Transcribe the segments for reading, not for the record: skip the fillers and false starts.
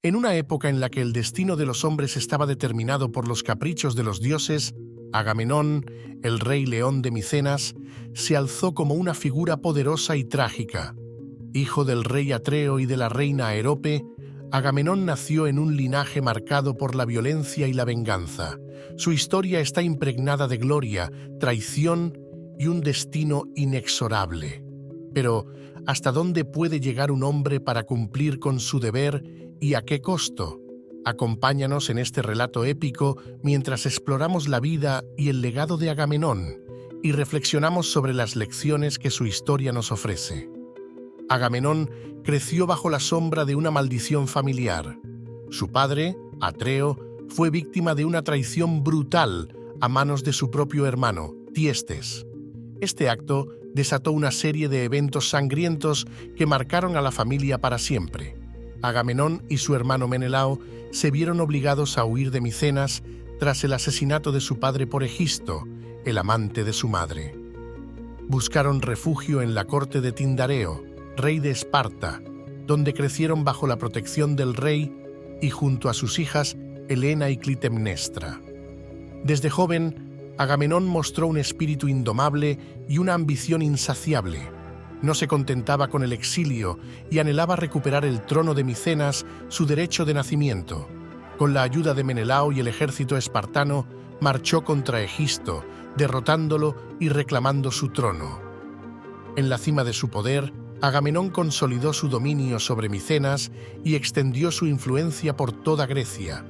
En una época en la que el destino de los hombres estaba determinado por los caprichos de los dioses, Agamenón, el rey león de Micenas, se alzó como una figura poderosa y trágica. Hijo del rey Atreo y de la reina Aerope, Agamenón nació en un linaje marcado por la violencia y la venganza. Su historia está impregnada de gloria, traición y un destino inexorable. Pero, ¿hasta dónde puede llegar un hombre para cumplir con su deber y a qué costo? Acompáñanos en este relato épico mientras exploramos la vida y el legado de Agamenón y reflexionamos sobre las lecciones que su historia nos ofrece. Agamenón creció bajo la sombra de una maldición familiar. Su padre, Atreo, fue víctima de una traición brutal a manos de su propio hermano, Tiestes. Este acto desató una serie de eventos sangrientos que marcaron a la familia para siempre. Agamenón y su hermano Menelao se vieron obligados a huir de Micenas tras el asesinato de su padre por Egisto, el amante de su madre. Buscaron refugio en la corte de Tindareo, rey de Esparta, donde crecieron bajo la protección del rey y junto a sus hijas Helena y Clitemnestra. Desde joven, Agamenón mostró un espíritu indomable y una ambición insaciable. No se contentaba con el exilio y anhelaba recuperar el trono de Micenas, su derecho de nacimiento. Con la ayuda de Menelao y el ejército espartano, marchó contra Egisto, derrotándolo y reclamando su trono. En la cima de su poder, Agamenón consolidó su dominio sobre Micenas y extendió su influencia por toda Grecia.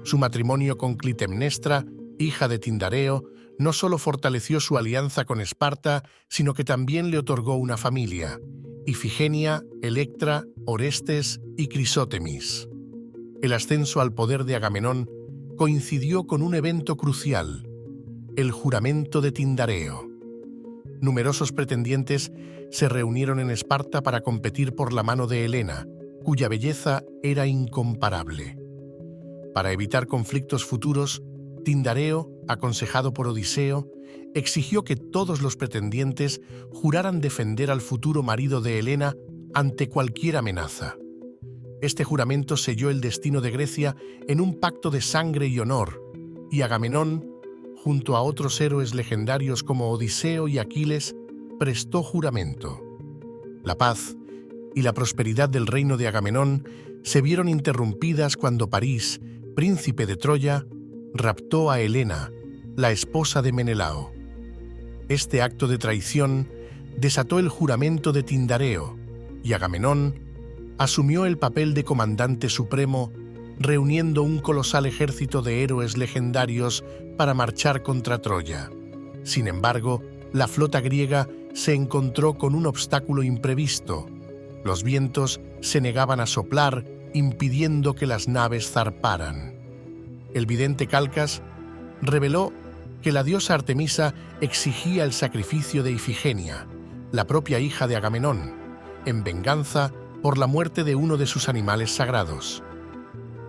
Su matrimonio con Clitemnestra, hija de Tindareo, no solo fortaleció su alianza con Esparta, sino que también le otorgó una familia: Ifigenia, Electra, Orestes y Crisótemis. El ascenso al poder de Agamenón coincidió con un evento crucial: el juramento de Tindareo. Numerosos pretendientes se reunieron en Esparta para competir por la mano de Helena, cuya belleza era incomparable. Para evitar conflictos futuros, Tindareo, aconsejado por Odiseo, exigió que todos los pretendientes juraran defender al futuro marido de Helena ante cualquier amenaza. Este juramento selló el destino de Grecia en un pacto de sangre y honor, y Agamenón, junto a otros héroes legendarios como Odiseo y Aquiles, prestó juramento. La paz y la prosperidad del reino de Agamenón se vieron interrumpidas cuando París, príncipe de Troya, raptó a Helena, la esposa de Menelao. Este acto de traición desató el juramento de Tindareo, y Agamenón asumió el papel de comandante supremo, reuniendo un colosal ejército de héroes legendarios para marchar contra Troya. Sin embargo, la flota griega se encontró con un obstáculo imprevisto. Los vientos se negaban a soplar, impidiendo que las naves zarparan. El vidente Calcas reveló que la diosa Artemisa exigía el sacrificio de Ifigenia, la propia hija de Agamenón, en venganza por la muerte de uno de sus animales sagrados.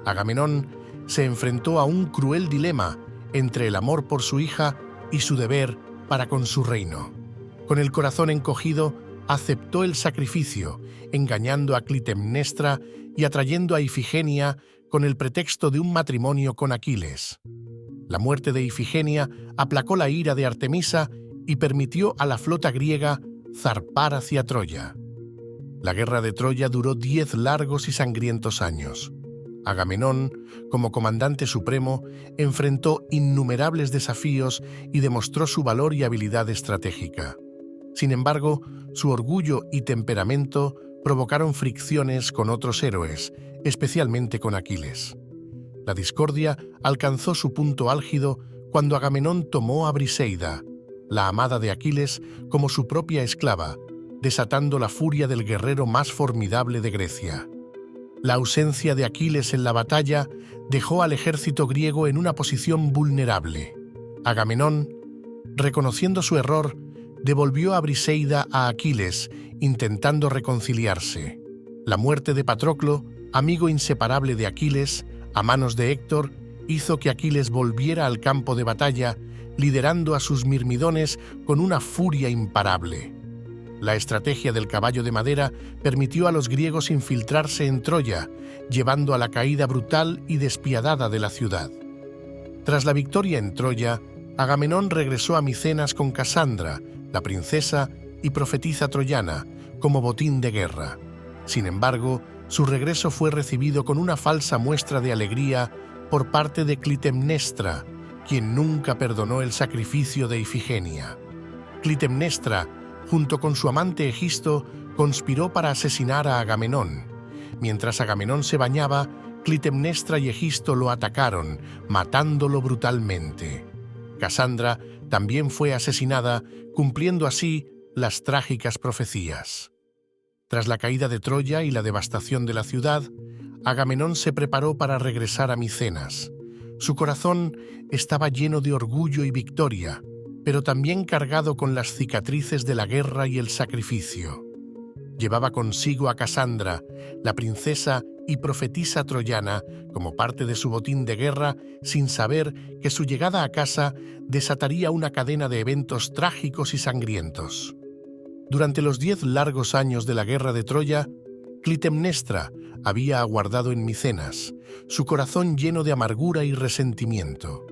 Agamenón se enfrentó a un cruel dilema entre el amor por su hija y su deber para con su reino. Con el corazón encogido, aceptó el sacrificio, engañando a Clitemnestra y atrayendo a Ifigenia con el pretexto de un matrimonio con Aquiles. La muerte de Ifigenia aplacó la ira de Artemisa y permitió a la flota griega zarpar hacia Troya. La guerra de Troya duró 10 largos y sangrientos años. Agamenón, como comandante supremo, enfrentó innumerables desafíos y demostró su valor y habilidad estratégica. Sin embargo, su orgullo y temperamento provocaron fricciones con otros héroes, especialmente con Aquiles. La discordia alcanzó su punto álgido cuando Agamenón tomó a Briseida, la amada de Aquiles, como su propia esclava, desatando la furia del guerrero más formidable de Grecia. La ausencia de Aquiles en la batalla dejó al ejército griego en una posición vulnerable. Agamenón, reconociendo su error, devolvió a Briseida a Aquiles, intentando reconciliarse. La muerte de Patroclo, amigo inseparable de Aquiles, a manos de Héctor, hizo que Aquiles volviera al campo de batalla, liderando a sus mirmidones con una furia imparable. La estrategia del caballo de madera permitió a los griegos infiltrarse en Troya, llevando a la caída brutal y despiadada de la ciudad. Tras la victoria en Troya, Agamenón regresó a Micenas con Casandra, la princesa y profetisa troyana, como botín de guerra. Sin embargo, su regreso fue recibido con una falsa muestra de alegría por parte de Clitemnestra, quien nunca perdonó el sacrificio de Ifigenia. Clitemnestra, junto con su amante Egisto, conspiró para asesinar a Agamenón. Mientras Agamenón se bañaba, Clitemnestra y Egisto lo atacaron, matándolo brutalmente. Casandra también fue asesinada, cumpliendo así las trágicas profecías. Tras la caída de Troya y la devastación de la ciudad, Agamenón se preparó para regresar a Micenas. Su corazón estaba lleno de orgullo y victoria, pero también cargado con las cicatrices de la guerra y el sacrificio. Llevaba consigo a Casandra, la princesa y profetisa troyana, como parte de su botín de guerra, sin saber que su llegada a casa desataría una cadena de eventos trágicos y sangrientos. Durante los 10 largos años de la guerra de Troya, Clitemnestra había aguardado en Micenas, su corazón lleno de amargura y resentimiento.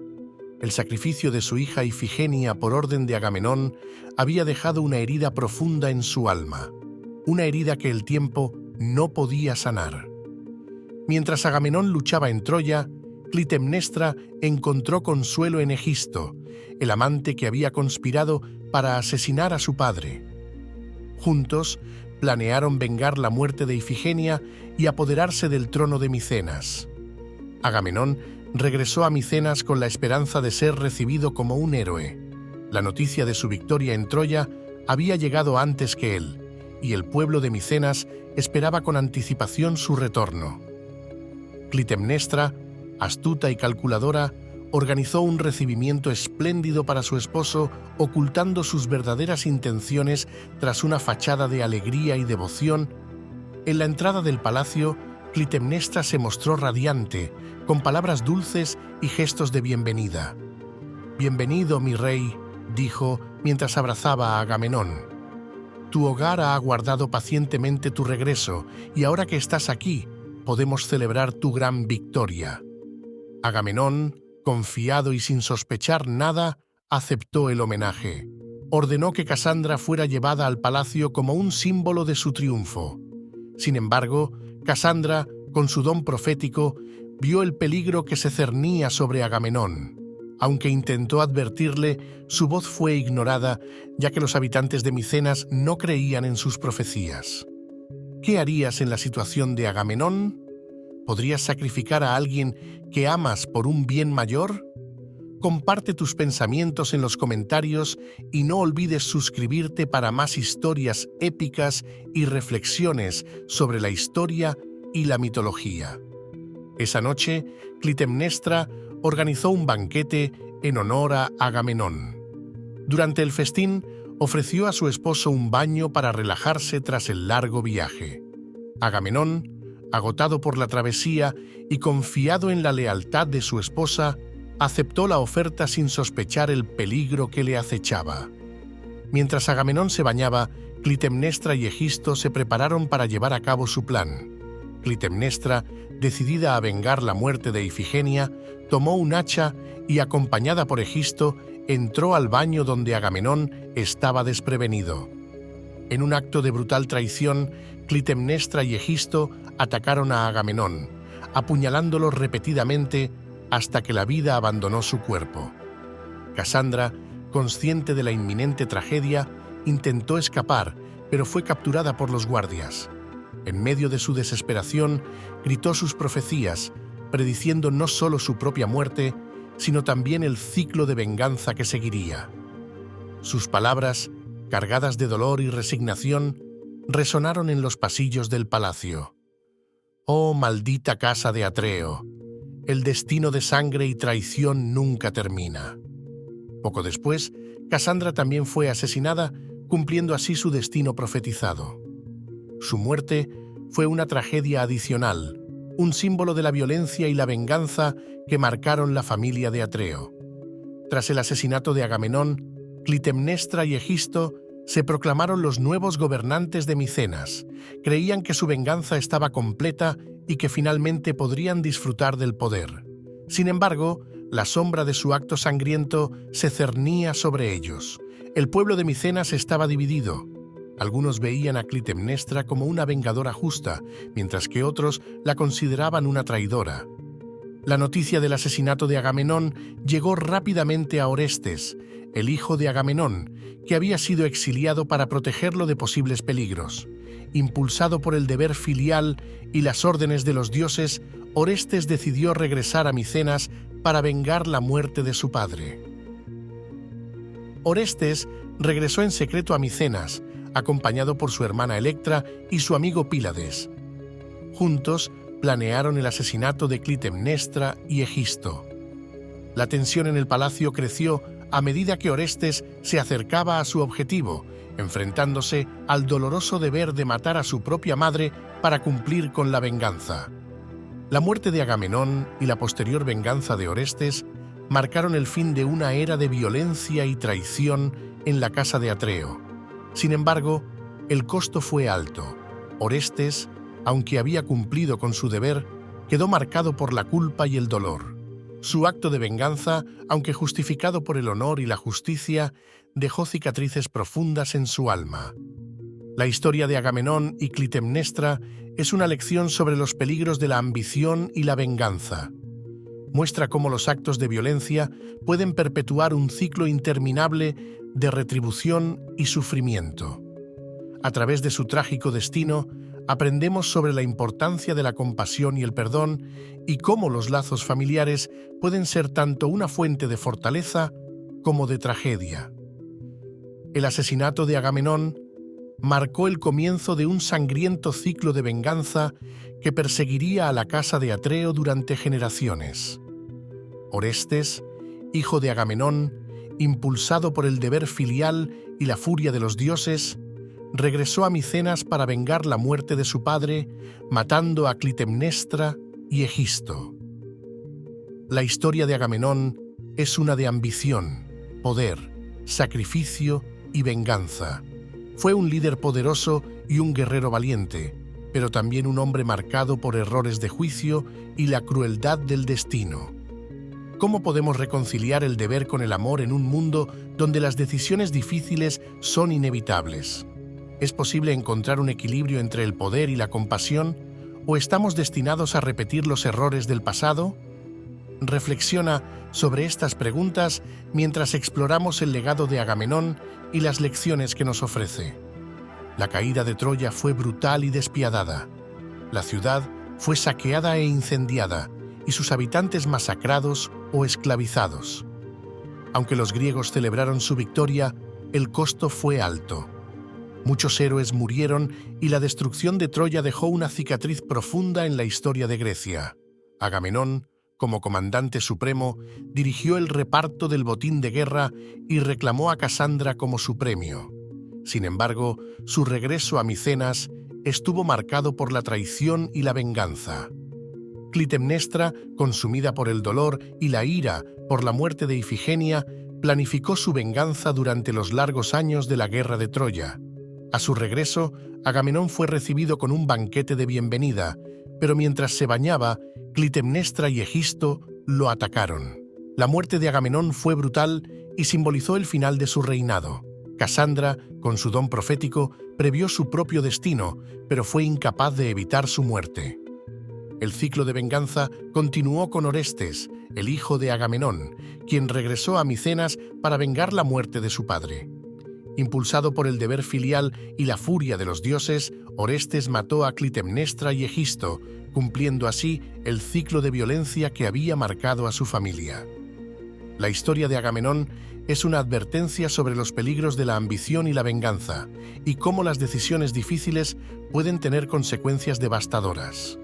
El sacrificio de su hija Ifigenia por orden de Agamenón había dejado una herida profunda en su alma, una herida que el tiempo no podía sanar. Mientras Agamenón luchaba en Troya, Clitemnestra encontró consuelo en Egisto, el amante que había conspirado para asesinar a su padre. Juntos, planearon vengar la muerte de Ifigenia y apoderarse del trono de Micenas. Agamenón regresó a Micenas con la esperanza de ser recibido como un héroe. La noticia de su victoria en Troya había llegado antes que él, y el pueblo de Micenas esperaba con anticipación su retorno. Clitemnestra, astuta y calculadora, organizó un recibimiento espléndido para su esposo, ocultando sus verdaderas intenciones tras una fachada de alegría y devoción. En la entrada del palacio, Clitemnestra se mostró radiante, con palabras dulces y gestos de bienvenida. «Bienvenido, mi rey», dijo mientras abrazaba a Agamenón. «Tu hogar ha aguardado pacientemente tu regreso, y ahora que estás aquí, podemos celebrar tu gran victoria». Agamenón, confiado y sin sospechar nada, aceptó el homenaje. Ordenó que Casandra fuera llevada al palacio como un símbolo de su triunfo. Sin embargo, Casandra, con su don profético, vio el peligro que se cernía sobre Agamenón. Aunque intentó advertirle, su voz fue ignorada, ya que los habitantes de Micenas no creían en sus profecías. ¿Qué harías en la situación de Agamenón? ¿Podrías sacrificar a alguien que amas por un bien mayor? Comparte tus pensamientos en los comentarios y no olvides suscribirte para más historias épicas y reflexiones sobre la historia y la mitología. Esa noche, Clitemnestra organizó un banquete en honor a Agamenón. Durante el festín, ofreció a su esposo un baño para relajarse tras el largo viaje. Agamenón, agotado por la travesía y confiado en la lealtad de su esposa, aceptó la oferta sin sospechar el peligro que le acechaba. Mientras Agamenón se bañaba, Clitemnestra y Egisto se prepararon para llevar a cabo su plan. Clitemnestra, decidida a vengar la muerte de Ifigenia, tomó un hacha y, acompañada por Egisto, entró al baño donde Agamenón estaba desprevenido. En un acto de brutal traición, Clitemnestra y Egisto atacaron a Agamenón, apuñalándolo repetidamente hasta que la vida abandonó su cuerpo. Casandra, consciente de la inminente tragedia, intentó escapar, pero fue capturada por los guardias. En medio de su desesperación, gritó sus profecías, prediciendo no solo su propia muerte, sino también el ciclo de venganza que seguiría. Sus palabras, cargadas de dolor y resignación, resonaron en los pasillos del palacio. «Oh, maldita casa de Atreo, el destino de sangre y traición nunca termina». Poco después, Casandra también fue asesinada, cumpliendo así su destino profetizado. Su muerte fue una tragedia adicional, un símbolo de la violencia y la venganza que marcaron la familia de Atreo. Tras el asesinato de Agamenón, Clitemnestra y Egisto se proclamaron los nuevos gobernantes de Micenas. Creían que su venganza estaba completa y que finalmente podrían disfrutar del poder. Sin embargo, la sombra de su acto sangriento se cernía sobre ellos. El pueblo de Micenas estaba dividido. Algunos veían a Clitemnestra como una vengadora justa, mientras que otros la consideraban una traidora. La noticia del asesinato de Agamenón llegó rápidamente a Orestes, el hijo de Agamenón, que había sido exiliado para protegerlo de posibles peligros. Impulsado por el deber filial y las órdenes de los dioses, Orestes decidió regresar a Micenas para vengar la muerte de su padre. Orestes regresó en secreto a Micenas, acompañado por su hermana Electra y su amigo Pílades. Juntos, planearon el asesinato de Clitemnestra y Egisto. La tensión en el palacio creció a medida que Orestes se acercaba a su objetivo, enfrentándose al doloroso deber de matar a su propia madre para cumplir con la venganza. La muerte de Agamenón y la posterior venganza de Orestes marcaron el fin de una era de violencia y traición en la casa de Atreo. Sin embargo, el costo fue alto. Orestes, aunque había cumplido con su deber, quedó marcado por la culpa y el dolor. Su acto de venganza, aunque justificado por el honor y la justicia, dejó cicatrices profundas en su alma. La historia de Agamenón y Clitemnestra es una lección sobre los peligros de la ambición y la venganza. Muestra cómo los actos de violencia pueden perpetuar un ciclo interminable de retribución y sufrimiento. A través de su trágico destino, aprendemos sobre la importancia de la compasión y el perdón y cómo los lazos familiares pueden ser tanto una fuente de fortaleza como de tragedia. El asesinato de Agamenón marcó el comienzo de un sangriento ciclo de venganza que perseguiría a la casa de Atreo durante generaciones. Orestes, hijo de Agamenón, impulsado por el deber filial y la furia de los dioses, regresó a Micenas para vengar la muerte de su padre, matando a Clitemnestra y Egisto. La historia de Agamenón es una de ambición, poder, sacrificio y venganza. Fue un líder poderoso y un guerrero valiente, pero también un hombre marcado por errores de juicio y la crueldad del destino. ¿Cómo podemos reconciliar el deber con el amor en un mundo donde las decisiones difíciles son inevitables? ¿Es posible encontrar un equilibrio entre el poder y la compasión? ¿O estamos destinados a repetir los errores del pasado? Reflexiona sobre estas preguntas mientras exploramos el legado de Agamenón y las lecciones que nos ofrece. La caída de Troya fue brutal y despiadada. La ciudad fue saqueada e incendiada, y sus habitantes masacrados o esclavizados. Aunque los griegos celebraron su victoria, el costo fue alto. Muchos héroes murieron y la destrucción de Troya dejó una cicatriz profunda en la historia de Grecia. Agamenón, como comandante supremo, dirigió el reparto del botín de guerra y reclamó a Casandra como su premio. Sin embargo, su regreso a Micenas estuvo marcado por la traición y la venganza. Clitemnestra, consumida por el dolor y la ira por la muerte de Ifigenia, planificó su venganza durante los largos años de la guerra de Troya. A su regreso, Agamenón fue recibido con un banquete de bienvenida, pero mientras se bañaba, Clitemnestra y Egisto lo atacaron. La muerte de Agamenón fue brutal y simbolizó el final de su reinado. Casandra, con su don profético, previó su propio destino, pero fue incapaz de evitar su muerte. El ciclo de venganza continuó con Orestes, el hijo de Agamenón, quien regresó a Micenas para vengar la muerte de su padre. Impulsado por el deber filial y la furia de los dioses, Orestes mató a Clitemnestra y Egisto, cumpliendo así el ciclo de violencia que había marcado a su familia. La historia de Agamenón es una advertencia sobre los peligros de la ambición y la venganza, y cómo las decisiones difíciles pueden tener consecuencias devastadoras.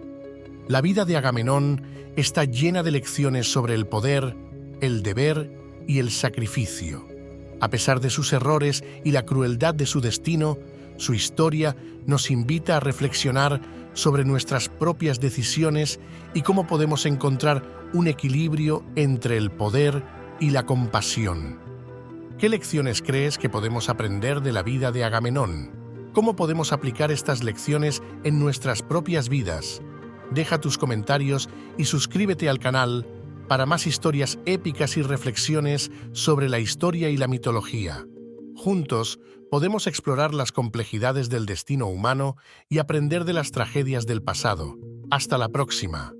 La vida de Agamenón está llena de lecciones sobre el poder, el deber y el sacrificio. A pesar de sus errores y la crueldad de su destino, su historia nos invita a reflexionar sobre nuestras propias decisiones y cómo podemos encontrar un equilibrio entre el poder y la compasión. ¿Qué lecciones crees que podemos aprender de la vida de Agamenón? ¿Cómo podemos aplicar estas lecciones en nuestras propias vidas? Deja tus comentarios y suscríbete al canal para más historias épicas y reflexiones sobre la historia y la mitología. Juntos, podemos explorar las complejidades del destino humano y aprender de las tragedias del pasado. Hasta la próxima.